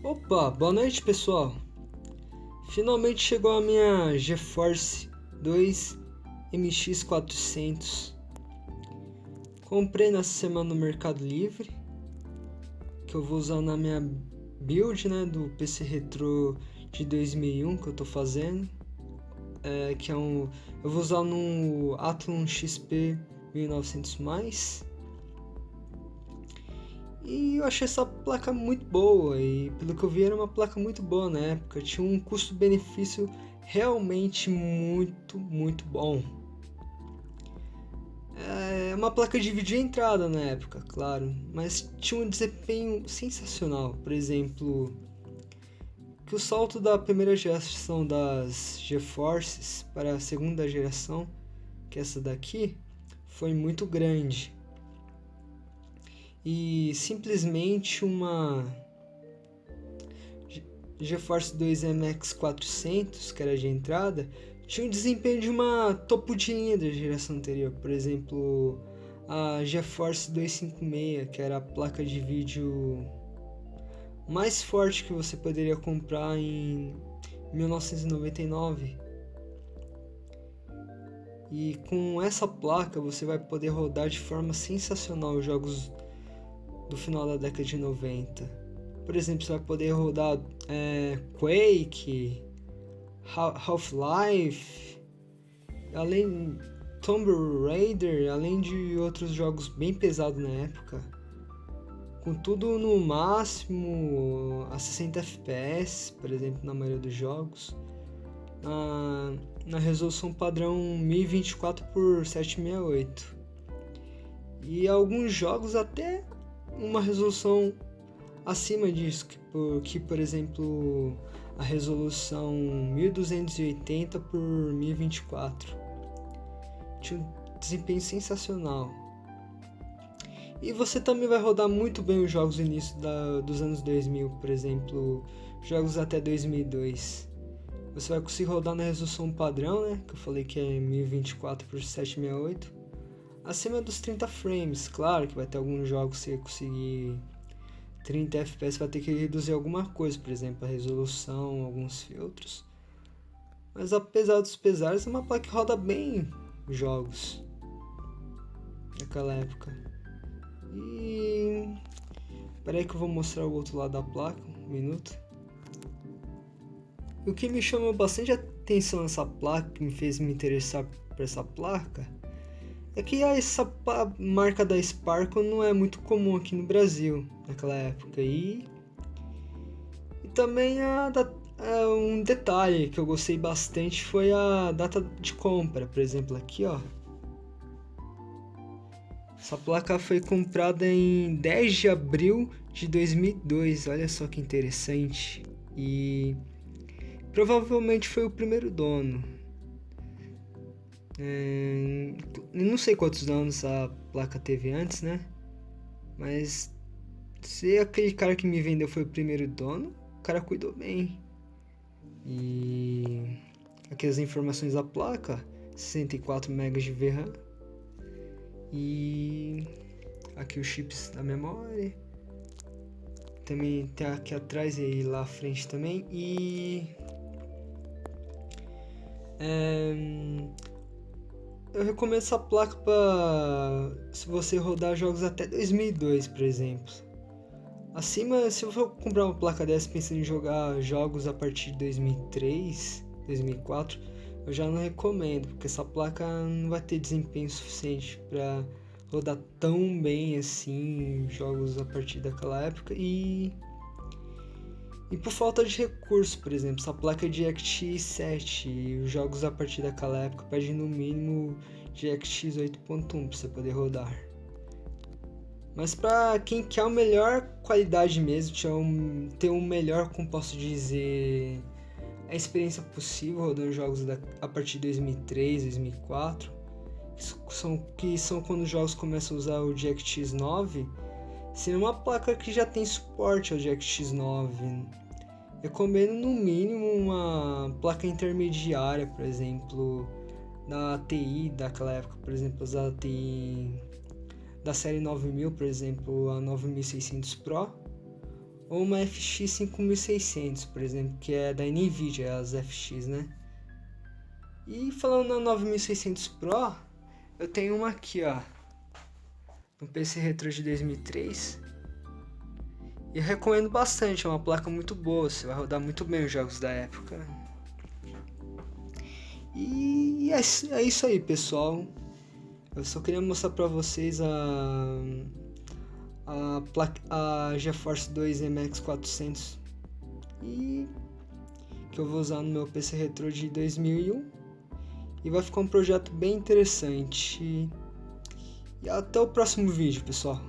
Opa, boa noite pessoal! Finalmente chegou a minha GeForce 2 MX400. Comprei nessa semana no Mercado Livre, que eu vou usar na minha build, do PC Retro de 2001 que eu tô fazendo. Eu vou usar no Athlon XP 1900+. E eu achei essa placa muito boa, e pelo que eu vi era uma placa muito boa na época, tinha um custo-benefício realmente muito bom. É uma placa de vídeo entrada na época, claro, mas tinha um desempenho sensacional. Por exemplo, que o salto da primeira geração das GeForces para a segunda geração, que é essa daqui, foi muito grande. E simplesmente uma GeForce 2 MX 400, que era de entrada, tinha o desempenho de uma topo de linha da geração anterior. Por exemplo, a GeForce 256, que era a placa de vídeo mais forte que você poderia comprar em 1999. E com essa placa você vai poder rodar de forma sensacional os jogos do final da década de 90. Por exemplo, você vai poder rodar Quake, Half-Life, além Tomb Raider, além de outros jogos bem pesados na época, com tudo no máximo a 60 FPS, por exemplo, na maioria dos jogos, na resolução padrão 1024 por 768, e alguns jogos até uma resolução acima disso, que por exemplo a resolução 1280 por 1024 tinha um desempenho sensacional. E você também vai rodar muito bem os jogos do início dos anos 2000, por exemplo, jogos até 2002. Você vai conseguir rodar na resolução padrão, que eu falei que é 1024 por 768, acima dos 30 frames. Claro que vai ter alguns jogos que você conseguir 30 FPS, vai ter que reduzir alguma coisa, por exemplo, a resolução, alguns filtros. Mas apesar dos pesares, é uma placa que roda bem jogos naquela época. E peraí que eu vou mostrar o outro lado da placa, um minuto. O que me chamou bastante atenção nessa placa, que me fez me interessar por essa placa, é que essa marca da Sparkle não é muito comum aqui no Brasil naquela época. E também um detalhe que eu gostei bastante foi a data de compra. Por exemplo, aqui ó, essa placa foi comprada em 10 de abril de 2002, olha só que interessante. E provavelmente foi o primeiro dono. Não sei quantos anos a placa teve antes, mas se aquele cara que me vendeu foi o primeiro dono, o cara cuidou bem. E aqui as informações da placa: 64 MB de VRAM. E aqui os chips da memória. Também tem aqui atrás e lá à frente também. E eu recomendo essa placa para se você rodar jogos até 2002, por exemplo. Acima, se eu for comprar uma placa dessa pensando em jogar jogos a partir de 2003, 2004, eu já não recomendo, porque essa placa não vai ter desempenho suficiente para rodar tão bem assim jogos a partir daquela época. E por falta de recursos, por exemplo, essa placa é DirectX 7 e os jogos a partir daquela época pedem no mínimo DirectX 8.1 para você poder rodar. Mas para quem quer a melhor qualidade mesmo, ter um melhor, como posso dizer, a experiência possível rodando jogos a partir de 2003, 2004, que são quando os jogos começam a usar o DirectX 9, seria uma placa que já tem suporte ao DirectX 9. Recomendo no mínimo uma placa intermediária, por exemplo, da ATI daquela época, por exemplo, as ATI da série 9000, por exemplo, a 9600 Pro, ou uma FX 5600, por exemplo, que é da NVIDIA, as FX, né? E falando na 9600 Pro, eu tenho uma aqui, ó, um PC Retro de 2003. E eu recomendo bastante, é uma placa muito boa, você vai rodar muito bem os jogos da época. E é isso aí, pessoal. Eu só queria mostrar pra vocês a GeForce 2 MX 400 e que eu vou usar no meu PC Retro de 2001. E vai ficar um projeto bem interessante. E até o próximo vídeo, pessoal.